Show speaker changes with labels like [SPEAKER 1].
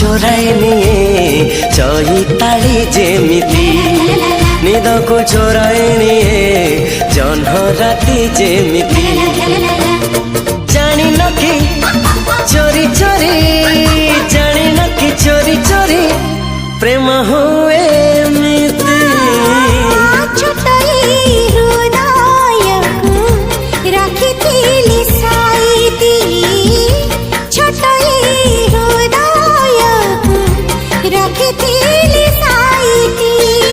[SPEAKER 1] चोराए निये चईताली जेमिति निद को चोराए निये जह्न राति जेमिति जानी न कि चोरी चोरी जानी न कि चोरी चोरी प्रेम हो